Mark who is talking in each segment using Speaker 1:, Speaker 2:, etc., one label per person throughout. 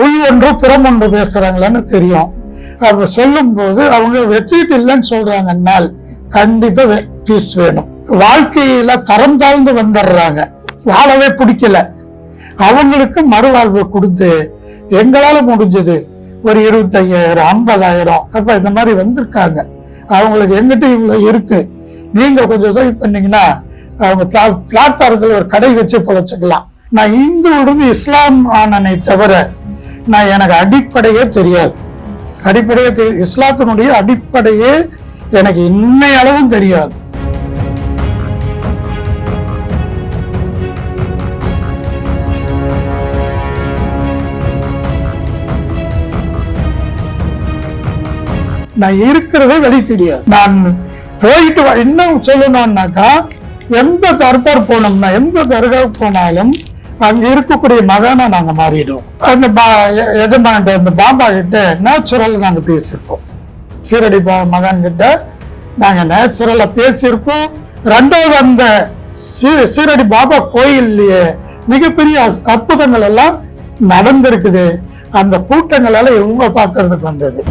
Speaker 1: உள் ஒன்று புறம் ஒன்று பேசுறாங்களான்னு தெரியும். அப்ப சொல்லும் போது அவங்க வச்சுக்கிட்டு இல்லைன்னு சொல்றாங்கன்னால் கண்டிப்பா பீஸ் வேணும். வாழ்க்கையில தரம் தாழ்ந்து வந்துடுறாங்க, வாழவே பிடிக்கல. அவங்களுக்கு மறுவாழ்வு கொடுத்து எங்களால முடிஞ்சது ஒரு 25,000 50,000 அப்ப இந்த மாதிரி வந்திருக்காங்க. அவங்களுக்கு எங்கிட்ட இவ்வளவு இருக்கு, நீங்க கொஞ்சம் உதவி பண்ணீங்கன்னா அவங்க பிளாட்பாரத்தில் ஒரு கடை வச்சு பொழைச்சுக்கலாம். நான் இந்துவிலிருந்து இஸ்லாம் ஆனனை தவிர நான் எனக்கு அடிப்படையே தெரியாது. இஸ்லாத்தினுடைய அடிப்படையே எனக்கு இன்னை அளவும் தெரியாது. நான் இருக்கிறதே வெளி தெரியாது. நான் போயிட்டு இன்னும் சொல்லணும்னாக்கா எந்த தர்பார் போனோம்னா எந்த தர்காவுக்கு போனாலும் அங்க இருக்கக்கூடிய மகானா நாங்க மாறிடுவோம். அந்த எஜமான் அந்த பாபா கிட்ட நேச்சுரல் நாங்க பேசியிருக்கோம். சீரடி மகான் கிட்ட நாங்க நேச்சுரலா பேசியிருக்கோம். ரெண்டாவது அந்த சீரடி பாபா கோயில்லையே மிகப்பெரிய அற்புதங்கள் எல்லாம் நடந்திருக்குது. அந்த கூட்டங்களால இவங்க பார்க்கறதுக்கு வந்தது.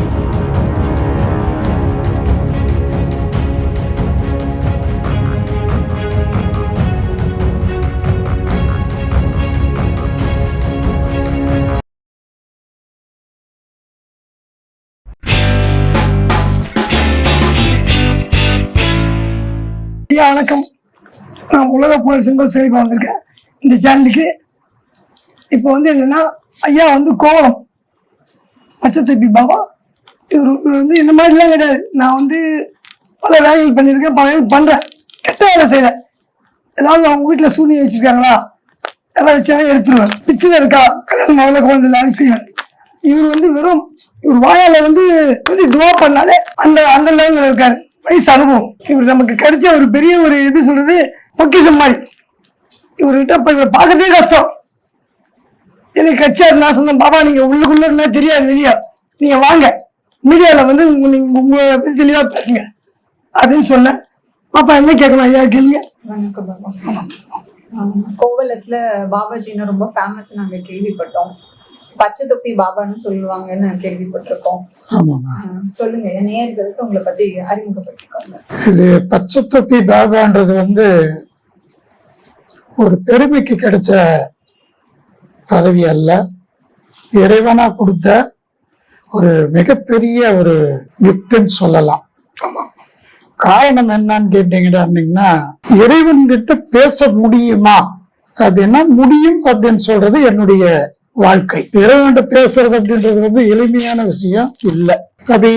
Speaker 2: வணக்கம், நான் உலக புகழ் செங்கோல் சேகரிப்பா வந்திருக்கேன் இந்த சேனலுக்கு. இப்போ என்னன்னா ஐயா கோவளம் பச்சைத்தப்பி பாபா. இவர் இந்த மாதிரிலாம் கிடையாது. நான் பல வேலைகள் பண்ணியிருக்கேன், பல வேலைகள் பண்ணுறேன், கெட்ட வேலை செய்யலை. ஏதாவது அவங்க வீட்டில் சூழ்நிலை வச்சுருக்காங்களா, எல்லாம் வச்சாலும் எடுத்துருவேன். பிச்சுல இருக்கா, கல்யாணம் அவளை குழந்தை செய்வேன். இவர் வெறும் இவர் வாயால் துவா பண்ணாலே அந்த அந்த லெவலில் இருக்காரு. வயசு அனுபவம். இவர் நமக்கு கிடைச்ச ஒரு பெரிய ஒரு எப்படி சொல்றது பொக்கிஷம் மாதிரி. இவர்கிட்ட இப்ப இவரை பார்க்கறதே கஷ்டம். எனக்கு கட்சியார் நான் சொன்னேன், பாபா நீங்க உள்ளுக்குள்ள இருந்தா தெரியாது, வெளியா நீங்க வாங்க மீடியால உங்க தெளிவா பேசுங்க அப்படின்னு சொன்னேன். பாப்பா என்ன கேட்கணும் ஐயா கேளுங்க.
Speaker 3: வணக்கம் பாபா. கோவலத்துல பாபாஜின்னு ரொம்ப ஃபேமஸ் நாங்க கேள்விப்பட்டோம். பச்சை தொப்பி பாபான்னு சொல்லுவாங்கன்னு கேள்விப்பட்டிருக்கோம். சொல்லுங்க, நேயர்களுக்கு உங்களை பத்தி அறிமுகப்பட்டிருக்காங்க.
Speaker 1: இது பச்சை தொப்பி பாபான்றது ஒரு பெருமைக்கு கிடைச்ச பதவி அல்ல, இறைவனா கொடுத்த ஒரு மிகப்பெரிய ஒரு கிஃப்ட்னு சொல்லலாம். காரணம் என்னன்னு கேட்டீங்கன்னா, இறைவன் கிட்ட பேச முடியுமா அப்படின்னா முடியும் அப்படின்னு சொல்றது என்னுடைய வாழ்க்கை. இறைவன் பேசுறது அப்படின்றது எளிமையான விஷயம் இல்லை. அப்படி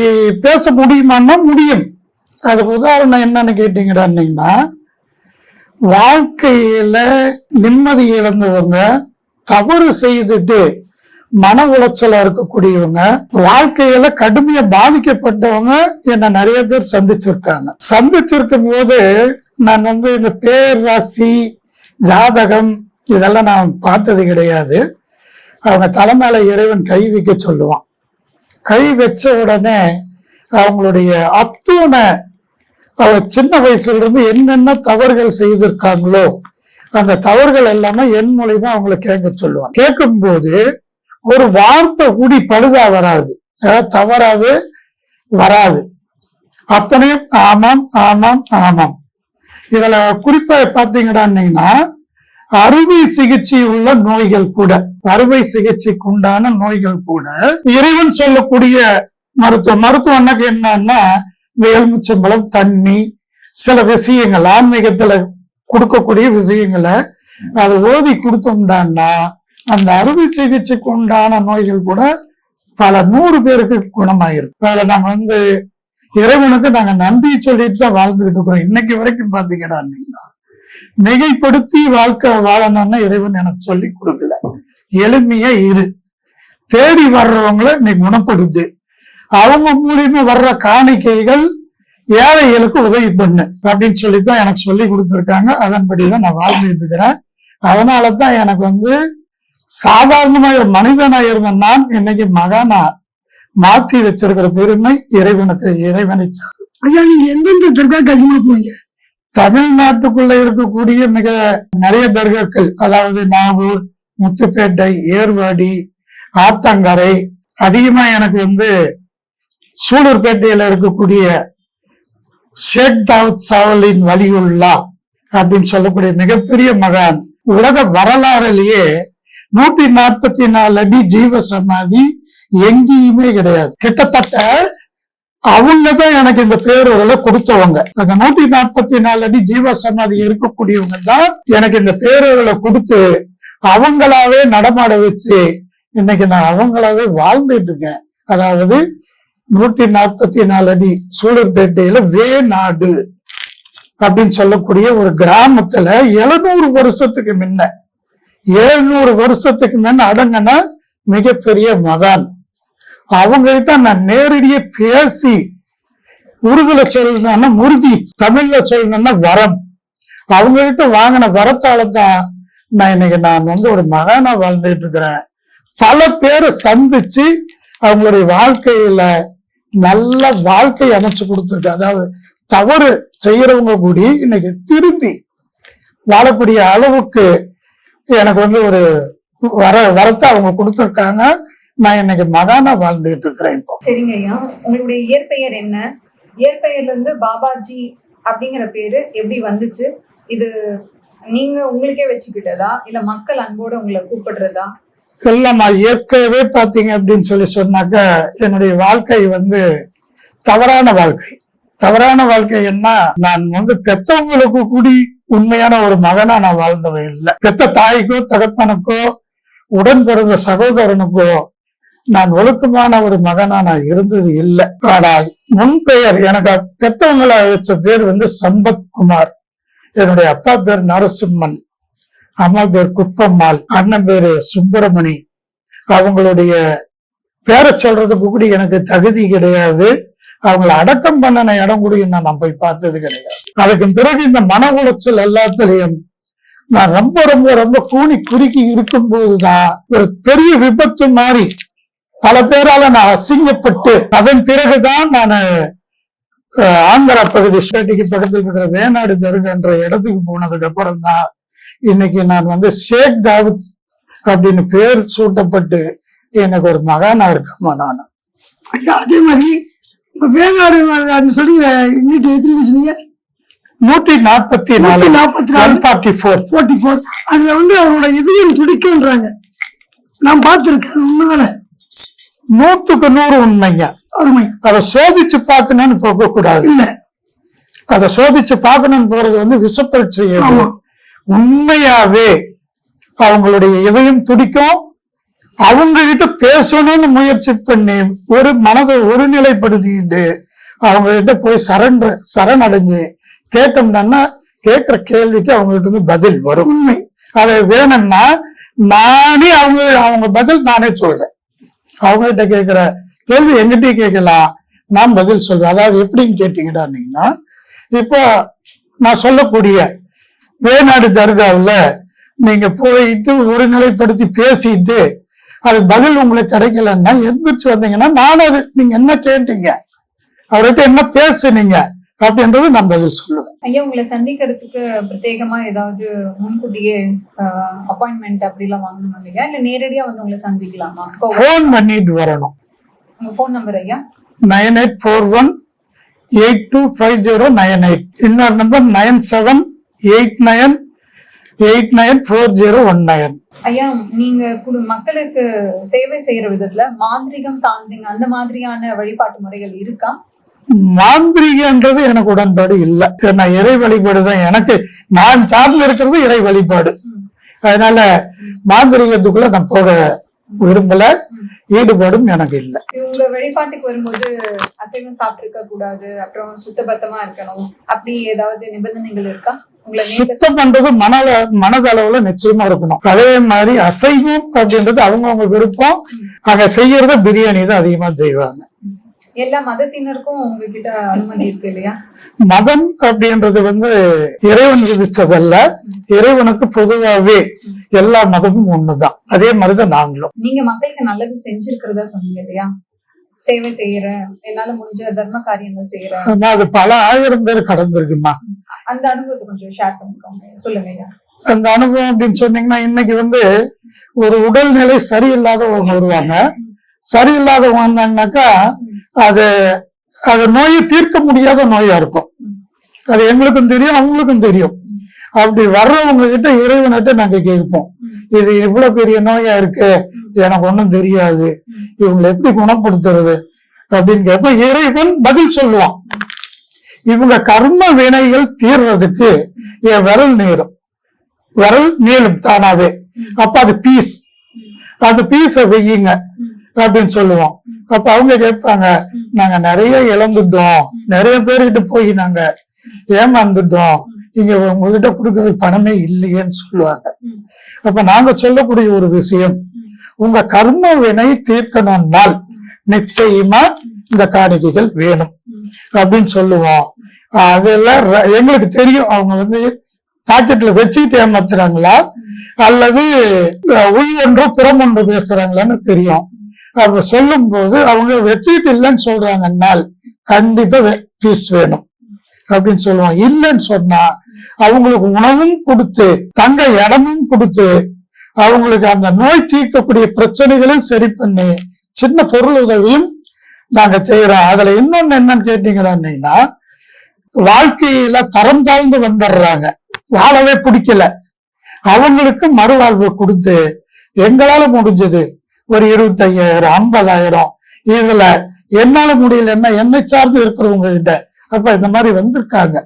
Speaker 1: பேச முடியுமான்னா முடியும். அதுக்கு உதாரணம் என்னன்னு கேட்டீங்கன்னா, வாழ்க்கையில நிம்மதி இழந்தவங்க, தவறு செய்துட்டு மன உளைச்சலா இருக்கக்கூடியவங்க, வாழ்க்கையில கடுமையா பாதிக்கப்பட்டவங்க என்ன நிறைய பேர் சந்திச்சிருக்கும் போது நான் இந்த பேர், ராசி, ஜாதகம் இதெல்லாம் நான் பார்த்தது கிடையாது. அவங்க தலைமையில இறைவன் கை வைக்க சொல்லுவான். கை வச்ச உடனே அவங்களுடைய அத்தூணை சின்ன வயசுல இருந்து என்னென்ன தவறுகள் செய்திருக்காங்களோ அந்த தவறுகள் எல்லாமே என் மூலியமா அவங்களை கேட்க சொல்லுவான். கேட்கும் போது ஒரு வார்த்தை கூடி பழுதா வராது, தவறாவே வராது. அத்தனையும் ஆமாம் ஆமாம் ஆமாம். இதுல குறிப்பா பாத்தீங்கன்னா அறுவை சிகிச்சை உள்ள நோய்கள் கூட, அறுவை சிகிச்சைக்கு உண்டான நோய்கள் கூட இறைவன் சொல்லக்கூடிய மருத்துவம் என்னன்னா இந்த எலுமிச்சம்பழம், தண்ணி, சில விஷயங்கள் ஆன்மீகத்துல கொடுக்கக்கூடிய விஷயங்களை அதை ஓதி கொடுத்தோம்டான்னா அந்த அறுவை சிகிச்சைக்கு உண்டான நோய்கள் கூட பல 100 பேருக்கு குணமாயிருக்கு. அதுல நாங்க இறைவனுக்கு நாங்க நன்றி சொல்லிட்டு தான் வாழ்ந்துகிட்டு இருக்கிறோம். இன்னைக்கு வரைக்கும் பாத்தீங்கன்னா மிகைப்படுத்தி வாழ்க்கை வாழணும்னு இறைவன் எனக்கு சொல்லி கொடுக்கல. எளிமையா இரு, தேடி வர்றவங்களை நீ குணப்படுத்து, அவங்க மூலியமா வர்ற காணிக்கைகள் ஏழைகளுக்கு உதவி பண்ணு அப்படின்னு சொல்லித்தான் எனக்கு சொல்லி கொடுத்துருக்காங்க. அதன்படிதான் நான் வாழ்ந்துட்டு இருக்கிறேன். அதனாலதான் எனக்கு சாதாரணமா ஒரு மனிதனா இருந்த நான் இன்னைக்கு மகானா மாத்தி வச்சிருக்கிற பெருமை இறைவனிச்சார்.
Speaker 2: ஐயா நீங்க எந்தெந்த தர்காக்கு அதிகமா போவீங்க?
Speaker 1: தமிழ்நாட்டுக்குள்ள இருக்கக்கூடிய மிக நிறைய தர்காக்கள், அதாவது நாகூர், முத்துப்பேட்டை, ஏர்வாடி, ஆத்தங்கரை, அதிகமா எனக்கு வந்து சூலூர்பேட்டையில இருக்கக்கூடிய ஷேக் தாவூத் சாவலின் வலியுல்லா அப்படின்னு சொல்லக்கூடிய மிகப்பெரிய மகான். உலக வரலாறுலயே 144 அடி ஜீவ சமாதி எங்கேயுமே கிடையாது. கிட்டத்தட்ட அவங்கதான் எனக்கு இந்த பேரூர்ல கொடுத்தவங்க. அந்த 144 அடி ஜீவ சமாதி இருக்கக்கூடியவங்க தான் எனக்கு இந்த பேரூர்ல கொடுத்து அவங்களாவே நடமாட வச்சு இன்னைக்கு நான் அவங்களாவே வாழ்ந்துட்டு இருக்கேன். அதாவது 144 அடி சூலூர்பேட்டையில வேநாடு அப்படின்னு சொல்லக்கூடிய ஒரு கிராமத்துல 700 வருஷத்துக்கு முன்ன அடங்கின மிகப்பெரிய மகான். அவங்ககிட்ட நான் நேரடியே பேசி, உருதுல சொல்லணும்னா முருதி, தமிழ்ல சொல்லணும்னா வரம், அவங்ககிட்ட வாங்கின வரத்தால தான் நான் இன்னைக்கு நான் வந்து ஒரு மகானா வாழ்ந்துட்டு இருக்கிறேன். பல பேரை சந்திச்சு அவங்களுடைய வாழ்க்கையில நல்ல வாழ்க்கை அமைச்சு கொடுத்துருக்கு. அதாவது தவறு செய்யறவங்க கூடி இன்னைக்கு திருந்தி வாழக்கூடிய அளவுக்கு எனக்கு வந்து ஒரு வரத்தை அவங்க கொடுத்துருக்காங்க. நான் இன்னைக்கு மகானா வாழ்ந்துகிட்டு இருக்கிறேன். இப்போ
Speaker 3: சரிங்க ஐயா, உங்களுடைய இயற்பெயர் என்ன? இயற்பெயர்ல இருந்து பாபாஜி அப்படிங்கிற பேரு எப்படி வந்துச்சு? இது நீங்க உங்களுக்கே வச்சுக்கிட்டதா இல்ல மக்கள் அன்போட உங்களை கூப்பிடுறதா?
Speaker 1: எல்லாம் நான் இயற்கையவே பாத்தீங்க அப்படின்னு சொன்னாக்க என்னுடைய வாழ்க்கை வந்து தவறான வாழ்க்கை என்ன, நான் வந்து பெத்தவங்களுக்கு கூடி உண்மையான ஒரு மகனா நான் வாழ்ந்தவன் இல்லை. பெத்த தாய்க்கோ தகப்பனுக்கோ உடன் பிறந்த சகோதரனுக்கோ நான் ஒழுக்கமான ஒரு மகனா நான் இருந்தது இல்லை. ஆனால் முன்பெயர் எனக்கு பெத்தவங்களை வச்ச பேர் வந்து சம்பத்குமார். என்னுடைய அப்பா பேர் நரசிம்மன், அம்மா பேர் குப்பம்மாள், அண்ணன் பேரு சுப்பிரமணி. அவங்களுடைய பேரை சொல்றதுக்கு கூட எனக்கு தகுதி கிடையாது. அவங்களை அடக்கம் பண்ணன இடம் கூட நான் போய் பார்த்தது கிடையாது. அதுக்கு பிறகு இந்த மன உளைச்சல் எல்லாத்திலையும் நான் ரொம்ப ரொம்ப ரொம்ப கூனி குறுக்கி இருக்கும் போதுதான் ஒரு பெரிய விபத்து மாதிரி பல பேரால நான் அசிங்கப்பட்டு, அதன் பிறகுதான் நான் ஆந்திரா பகுதி ஸ்டேட்டுக்கு பக்கத்தில் இருக்கிற வேநாடு தர்கான்ற இடத்துக்கு போனதுக்கு அப்புறம் தான் இன்னைக்கு நான் வந்து ஷேக் தாவூத் அப்படின்னு பேர் சூட்டப்பட்டு எனக்கு ஒரு மகானா இருக்கமா. நான்
Speaker 2: அதே மாதிரி வேநாடு சொல்லி சொன்னீங்க
Speaker 1: 144
Speaker 2: அதுல வந்து அவரோட இதயம் துடிக்கின்றாங்க. நான் பார்த்திருக்கேன். உண்மைதானே?
Speaker 1: 100க்கு 100 உண்மைங்க.
Speaker 2: அருமை.
Speaker 1: அதை சோதிச்சு பார்க்கணும்னு போக கூடாது.
Speaker 2: இல்ல,
Speaker 1: அதை சோதிச்சு பார்க்கணும்னு போறது வந்து விசப்பரீட்சை. உண்மையாவே அவங்களுடைய இதயம் துடிக்கும். அவங்க கிட்ட பேசணும்னு முயற்சி பண்ணி ஒரு மனதை ஒருநிலைப்படுத்திக்கிட்டு அவங்க கிட்ட போய் சரணடைஞ்சு கேட்டோம்னா கேட்கிற கேள்விக்கு அவங்க கிட்ட இருந்து பதில் வரும்.
Speaker 2: உண்மை.
Speaker 1: அது வேணும்னா நானே அவங்க பதில் நானே சொல்றேன். அவங்க கிட்ட கேட்கிற கேள்வி எங்கிட்டயும் கேட்கலாம், நான் பதில் சொல்றேன். அதாவது எப்படின்னு கேட்டீங்கன்னா, இப்போ நான் சொல்லக்கூடிய வேநாடு தர்காவில் நீங்க போயிட்டு ஒருநிலைப்படுத்தி பேசிட்டு அது பதில் உங்களுக்கு கிடைக்கலன்னா எந்திரிச்சு வந்தீங்கன்னா நானும் அது நீங்க என்ன கேட்டீங்க, அவர்கிட்ட என்ன பேசுனீங்க அப்படின்றது நான் பதில் சொல்லுவேன்.
Speaker 3: ஐயா, உங்களை சந்திக்கிறதுக்கு பிரத்யேகமா ஏதாவது முன்கூட்டியே அப்பாயின்மெண்ட் அப்படிலாம் வாங்கணும் இல்லையா, இல்ல நேரடியா வந்து உங்களை சந்திக்கலாமா?
Speaker 1: போன் பண்ணிட்டு வரணும்.
Speaker 3: உங்க போன் நம்பர் ஐயா?
Speaker 1: 9841825098. இன்னொரு நம்பர் 9789894019.
Speaker 3: ஐயா, நீங்க மக்களுக்கு சேவை செய்யற விதத்துல மாந்திரிகம், தாந்திரிகம் அந்த மாதிரியான வழிபாட்டு முறைகள் இருக்கா?
Speaker 1: மாந்திரிகன்றது எனக்கு உடன்பாடு இல்லை. நான் இறை வழிபாடு தான். எனக்கு நான் சார்ந்து இருக்கிறது இறை வழிபாடு. அதனால மாந்திரிகத்துக்குள்ள நான் போக விரும்பல, ஈடுபாடும் எனக்கு இல்லை.
Speaker 3: இவங்க வழிபாட்டுக்கு வரும்போது அசைவம் சாப்பிட்டு கூடாது, அப்புறம் சுத்தபத்தமா இருக்கணும், அப்படி ஏதாவது நிபந்தனைகள் இருக்கா?
Speaker 1: சுத்தம் பண்றது மனதளவுல நிச்சயமா இருக்கணும். அதே மாதிரி அசைவம் அப்படின்றது அவங்கவுங்க விருப்பம். அங்க செய்யறத பிரியாணி தான் அதிகமா செய்வாங்க.
Speaker 3: எல்லா மதத்தினருக்கும் உங்ககிட்ட அனுமதி இருக்கு இல்லையா?
Speaker 1: மதம் அப்படின்றது வந்து இறைவன் விதிச்சதல்ல, இறைவனுக்கு பொதுவாகவே எல்லா மதமும் ஒண்ணுதான். அதே மாதிரிதான் நாங்களும்.
Speaker 3: நீங்க மக்களுக்கு நல்லது செஞ்சிருக்கிறதா சொன்னீங்க இல்லையா? சேவை செய்யறேன், என்னால முடிஞ்ச தர்ம காரியங்கள் செய்யறேன்.
Speaker 1: அது பல 1000 பேர் கடந்திருக்குமா.
Speaker 3: அந்த அனுபவத்தை கொஞ்சம் ஷேர் பண்ணிக்கோங்க, சொல்லுங்க ஐயா.
Speaker 1: அந்த அனுபவம் அப்படின்னு சொன்னீங்கன்னா, இன்னைக்கு வந்து ஒரு உடல்நிலை சரியில்லாதவங்க வருவாங்க. சரியில்லாதவங்க வந்தாங்கன்னாக்கா அது அது நோயை தீர்க்க முடியாத நோயா இருக்கும். அது எங்களுக்கும் தெரியும், அவங்களுக்கும் தெரியும். அப்படி வர்றவங்க கிட்ட இறைவன்கிட்ட நாங்க கேட்போம், இது இவ்வளவு பெரிய நோயா இருக்கு, எனக்கு ஒண்ணும் தெரியாது, இவங்களை எப்படி குணப்படுத்துறது அப்படின்னு கேட்போம். இறைவன் பதில் சொல்லுவான், இவங்க கர்ம வினைகள் தீர்றதுக்கு என் விரல் நீளும் தானாவே. அப்ப அது பீஸ், அந்த பீஸை வெய்யுங்க அப்படின்னு சொல்லுவோம். அப்ப அவங்க கேட்பாங்க, நாங்க நிறைய இழந்துட்டோம், நிறைய பேர்கிட்ட போய் நாங்க ஏமாந்துட்டோம், இங்க உங்ககிட்ட கொடுக்கறதுக்கு பணமே இல்லையேன்னு சொல்லுவாங்க. அப்ப நாங்க சொல்லக்கூடிய ஒரு விஷயம், உங்க கர்ம வினை தீர்க்கணும்னால் நிச்சயமா இந்த காணிக்கைகள் வேணும் அப்படின்னு சொல்லுவோம். அதெல்லாம் எங்களுக்கு தெரியும், அவங்க வந்து பாக்கெட்ல வச்சுக்கிட்டு ஏமாத்துறாங்களா அல்லது உள் ஒன்றோ புறம் ஒன்று பேசுறாங்களான்னு தெரியும். அப்ப சொல்லும் போது அவங்க வச்சுக்கிட்டு இல்லைன்னு சொல்றாங்கன்னால் கண்டிப்பா பீஸ் வேணும் அப்படின்னு சொல்லுவோம். இல்லைன்னு சொன்னா அவங்களுக்கு உணவும் கொடுத்து தங்க இடமும் கொடுத்து அவங்களுக்கு அந்த நோய் தீர்க்கக்கூடிய பிரச்சனைகளையும் சரி பண்ணி சின்ன பொருள் உதவியும் நாங்க செய்யறோம். அதுல இன்னொன்னு என்னன்னு கேட்டீங்கன்னா, வாழ்க்கையில தரம் தாழ்ந்து வந்துடுறாங்க, வாழவே பிடிக்கல, அவங்களுக்கு மறுவாழ்வு கொடுத்து எங்களால முடிஞ்சது ஒரு 25,000 50,000 இதுல என்னால முடியலன்னா என்னை சார்ந்து இருக்கிறவங்க கிட்ட, அப்ப இந்த மாதிரி வந்திருக்காங்க,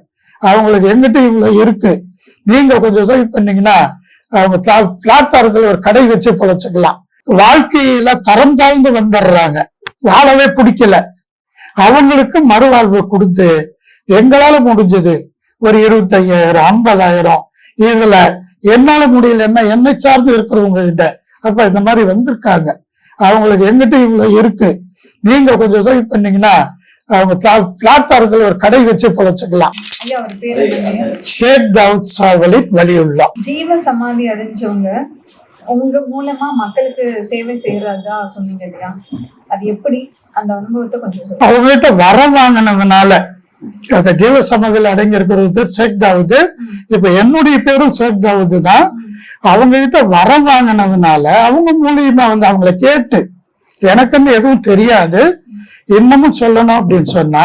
Speaker 1: அவங்களுக்கு எங்கிட்ட இவ்வளவு இருக்கு, நீங்க கொஞ்சம் உதவி பண்ணீங்கன்னா அவங்க பிளாட்பாரத்துல ஒரு கடை வச்சு பொழைச்சுக்கலாம். வாழ்க்கையில தரம் தாழ்ந்து வந்துடுறாங்க, வாழவே பிடிக்கல, அவங்களுக்கு மறுவாழ்வு கொடுத்து எங்களால முடிஞ்சது ஒரு 25,000 50,000 இதுல என்னால முடியலன்னா என்னை சார்ந்து இருக்கிறவங்க கிட்ட, அப்ப இந்த மாதிரி வந்திருக்காங்க, அவங்களுக்கு எங்கிட்ட இவ்வளவு இருக்கு, நீங்க கொஞ்சம் உதவி பண்ணீங்கன்னா அவங்க பிளாட்பாரத்துல ஒரு கடை வச்சு பொழைச்சுக்கலாம். ஷேக் தாவூத் சாவலின் வலியுள்ளா.
Speaker 3: ஜீவ சமாதி அடைஞ்சவங்க உங்க மூலமா மக்களுக்கு சேவை செய்யறதா சொன்னீங்க இல்லையா, அது எப்படி அந்த அனுபவத்தை கொஞ்சம் சொல்லுங்க.
Speaker 1: அவங்ககிட்ட வர வாங்கினதுனால அந்த ஜீவ சமாதியில் அடங்கி இருக்கிற பேர் ஷேக் தாவூத், இப்ப என்னுடைய பேரும் ஷேக் தாவூத் தான். அவங்க கிட்ட வர வாங்கினதுனால அவங்க மூலியமா வந்து அவங்கள கேட்டு, எனக்குன்னு எதுவும் தெரியாது, இன்னமும் சொல்லணும் அப்படின்னு சொன்னா,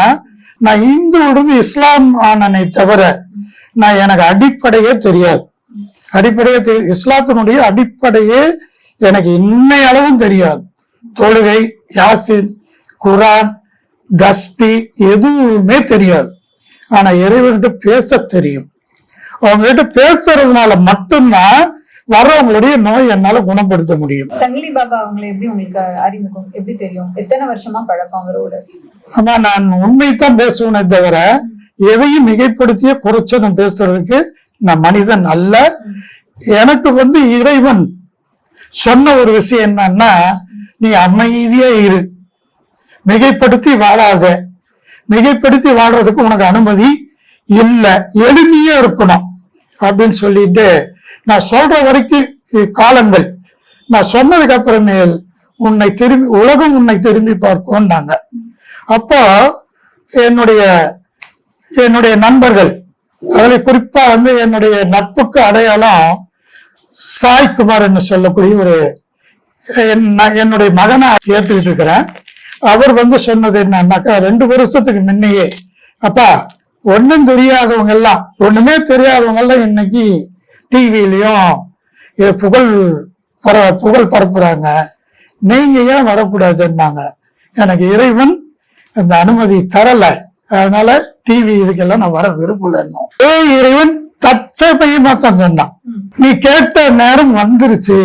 Speaker 1: நான் இந்துவிலிருந்து இஸ்லாம் ஆனனை தவிர நான் எனக்கு அடிப்படையே தெரியாது, இஸ்லாத்தினுடைய அடிப்படையே எனக்கு இன்னை அளவும் தெரியாது. தொழுகை, யாசின், குரான், தஸ்பி எதுவுமே தெரியாது. ஆனா இறைவன்கிட்ட பேச தெரியும். அவங்க கிட்ட பேசுறதுனால மட்டும்தான் வர்றவங்களுடைய நோய் என்னால குணப்படுத்த முடியும்.
Speaker 3: சங்கிலி பாபா அவங்களை எப்படி உங்களுக்கு அறிமுகம் எப்படி தெரியும், எத்தனை வருஷமா பழக்கம் அவரோட?
Speaker 1: ஆமா, நான் உண்மைத்தான் பேசுவேனே தவிர எதையும் மிகைப்படுத்திய குறைச்ச நான் பேசுறதுக்கு நான் மனிதன் அல்ல. எனக்கு வந்து இறைவன் சொன்ன ஒரு விஷயம் என்னன்னா, நீ அமைதியா இரு, மிகைப்படுத்தி வாழாத, மிகைப்படுத்தி வாழ்றதுக்கு உனக்கு அனுமதி இல்லை, எளிமையா இருக்கணும் அப்படின்னு சொல்லிட்டு நான் சொல்ற வரைக்கும் காலங்கள், நான் சொன்னதுக்கு அப்புறமேல் உலகம் உன்னை திரும்பி பார்க்கும்னாங்க. அப்போ என்னுடைய நண்பர்கள், அதில் குறிப்பா வந்து என்னுடைய நட்புக்கு அடையாளம் சாய்குமார் என்று சொல்லக்கூடிய ஒரு என்னுடைய மகனை ஏற்றுக்கிட்டு இருக்கிறேன். அவர் வந்து சொன்னது என்னன்னாக்கா, 2 வருஷத்துக்கு முன்னையே, அப்பா ஒண்ணும் தெரியாதவங்க எல்லாம், ஒண்ணுமே தெரியாதவங்க எல்லாம் இன்னைக்கு டிவிலையும் புகழ் பரப்புறாங்க, நீங்க ஏன் வரக்கூடாதுன்னாங்க. எனக்கு இறைவன் அந்த அனுமதி தரல, அதனால டிவி இதுக்கெல்லாம் நான் வர விரும்பலன்னு. இறைவன் தற்சமயமா தான் சொன்னான், நீ கேட்ட நேரம் வந்துருச்சு,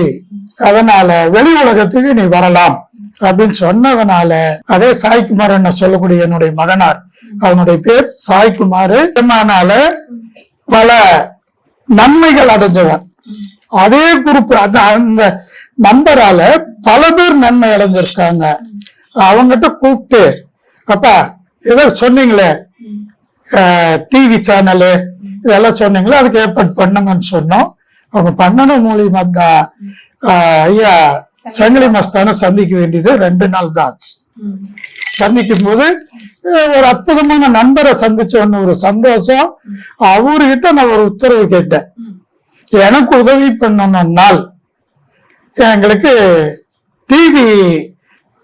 Speaker 1: அதனால வெளி உலகத்துக்கு நீ வரலாம் அப்படின்னு சொன்னதுனால, அதே சாய்குமார் என்ன சொல்லக்கூடிய என்னுடைய மகனார், அவனுடைய பேர் சாய்குமார், பல நன்மைகள் அடைஞ்சவன். அதே குரூப் அந்த நம்பரால பல பேர் நன்மை அடைஞ்சிருக்காங்க. அவங்ககிட்ட கூப்பிட்டு, அப்பா ஏதோ சொன்னீங்களே டிவி சேனலு இதெல்லாம் சொன்னீங்களே, அதுக்கு ஏற்பாடு பண்ணுங்கன்னு சொன்னோம். அவங்க பண்ணணும் மூலியமா தான் ஐயா சங்கிலி மஸ்தான சந்திக்க வேண்டியது 2 நாள் தான் ஆச்சு. சந்திக்கும் போது ஒரு அற்புதமான நண்பரை சந்திச்ச ஒரு சந்தோஷம். அவர்கிட்ட நான் ஒரு உத்தரவு கேட்டேன், எனக்கு உதவி பண்ணணும்னால் எங்களுக்கு டிவி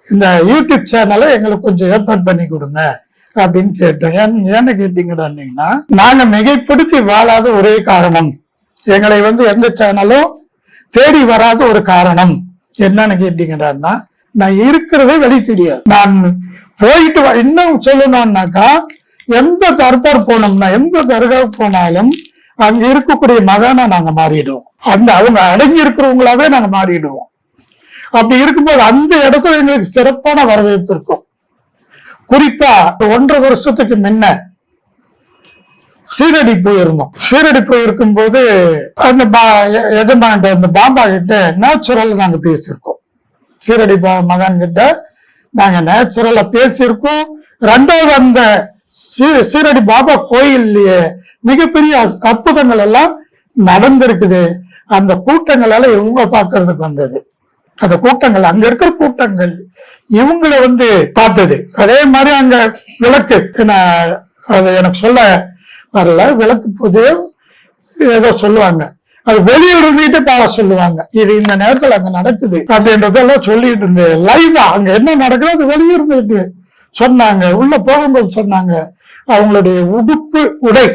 Speaker 1: இந்த யூடியூப் சேனலை எங்களுக்கு கொஞ்சம் ஏற்பாடு பண்ணி கொடுங்க அப்படின்னு கேட்டேன். ஏன்னு கேட்டீங்கன்னா, நாங்க மிகைப்படுத்தி வாழாத ஒரே காரணம், எங்களை எந்த சேனலும் தேடி வராத ஒரு காரணம் என்னன்னு கேட்டீங்கன்னா, நான் இருக்கிறதே வெளி தெரியாது. நான் போயிட்டு இன்னும் சொல்லணும்னாக்கா, எந்த தர்பார் போனோம்னா, எந்த தர்கா போனாலும் அங்க இருக்கக்கூடிய மகானா நாங்க மாறிடுவோம். அவங்க அடங்கி இருக்கிறவங்களாவே நாங்க மாறிடுவோம். அப்படி இருக்கும்போது அந்த இடத்துல எங்களுக்கு சிறப்பான வரவேற்பு இருக்கும். குறிப்பா 1.5 வருஷத்துக்கு முன்ன சீரடி போயிருந்தோம். சீரடி போயிருக்கும் போது அந்த எஜமான் அந்த பாபா கிட்ட நேச்சுரல் நாங்க பேசியிருக்கோம். சீரடி மகான் கிட்ட நாங்க நேச்சுரலா பேசியிருக்கோம். 2வது அந்த சீரடி பாபா கோயில்லையே மிகப்பெரிய அற்புதங்கள் எல்லாம் நடந்திருக்குது. அந்த கூட்டங்களால இவங்க பாக்குறதுக்கு வந்தது. அந்த கூட்டங்கள், அங்க இருக்கிற கூட்டங்கள் இவங்களை பார்த்தது. அதே மாதிரி அங்க விளக்கு, அது எனக்கு சொல்ல வரல, விளக்கு பூஜை ஏதோ சொல்லுவாங்க, அது வெளியூர் வீட்டு பாட சொல்லுவாங்க. இது இந்த நேரத்துல அங்க நடக்குது அப்படின்றதெல்லாம் சொல்லிட்டு இருந்து லைவா அங்க என்ன நடக்குது அது வெளியூர் வீட்டு சொன்னாங்க. உள்ள போகும்போது சொன்னாங்க, அவங்களுடைய உடுப்பு உடை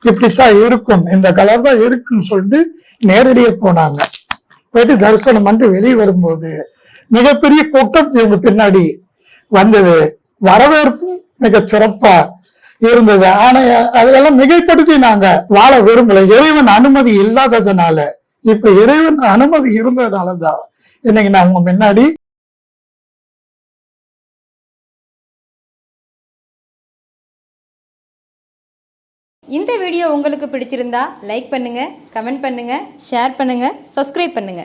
Speaker 1: இப்படித்தான் இருக்கும், இந்த கலர் தான் இருக்குன்னு சொல்லிட்டு நேரடியாக போனாங்க. போயிட்டு தரிசனம் பண்ணி வெளியே வரும்போது மிகப்பெரிய கூட்டம் இவங்க பின்னாடி வந்தது. வரவேற்பும் மிக சிறப்பா இருந்தது. ஆனா அதையெல்லாம் மிகைப்படுத்தி நாங்க வாழ விரும்பல. இறைவன் அனுமதி இல்லாததுனால, இப்ப இறைவன் அனுமதி இருந்ததுனாலதான் இன்னைக்கு நான் உங்க முன்னாடி.
Speaker 4: இந்த வீடியோ உங்களுக்கு பிடிச்சிருந்தா லைக் பண்ணுங்க, கமெண்ட் பண்ணுங்க, ஷேர் பண்ணுங்க, சப்ஸ்கிரைப் பண்ணுங்க.